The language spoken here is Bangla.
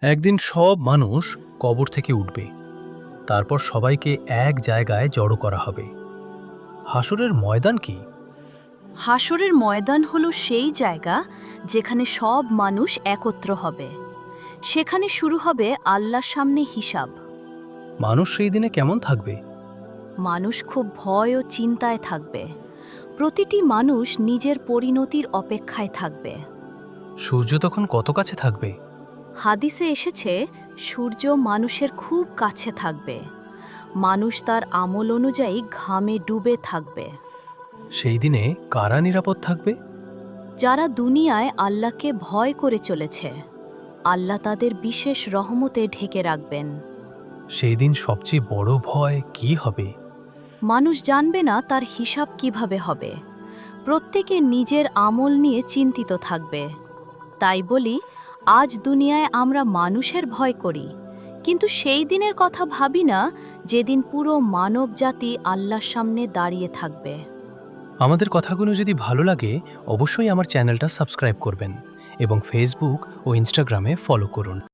একদিন সব মানুষ কবর থেকে উঠবে। তারপর সবাইকে এক জায়গায় জড়ো করা হবে। হাসরের ময়দান কি? হাসরের ময়দান হলো সেই জায়গা যেখানে সব মানুষ একত্র হবে। সেখানে শুরু হবে আল্লাহর সামনে হিসাব। মানুষ সেই দিনে কেমন থাকবে? মানুষ খুব ভয় ও চিন্তায় থাকবে। প্রতিটি মানুষ নিজের পরিণতির অপেক্ষায় থাকবে। সূর্য তখন কত কাছে থাকবে? হাদিসে এসেছে সূর্য মানুষের খুব কাছে থাকবে। মানুষ তার আমল অনুযায়ী ঘামে ডুবে থাকবে। সেই দিনে কারা নিরাপদ থাকবে? যারা দুনিয়ায় আল্লাহকে ভয় করে চলেছে, আল্লাহ তাদের বিশেষ রহমতে ঢেকে রাখবেন। সেই দিন সবচেয়ে বড় ভয় কি হবে? মানুষ জানবে না তার হিসাব কিভাবে হবে। প্রত্যেকে নিজের আমল নিয়ে চিন্তিত থাকবে। তাই বলি, আজ দুনিয়ায় আমরা মানুষের ভয় করি, কিন্তু সেই দিনের কথা ভাবি না যেদিন পুরো মানবজাতি আল্লাহর সামনে দাঁড়িয়ে থাকবে। আমাদের কথাগুলো যদি ভালো লাগে অবশ্যই আমার চ্যানেলটা সাবস্ক্রাইব করবেন এবং ফেসবুক ও ইনস্টাগ্রামে ফলো করুন।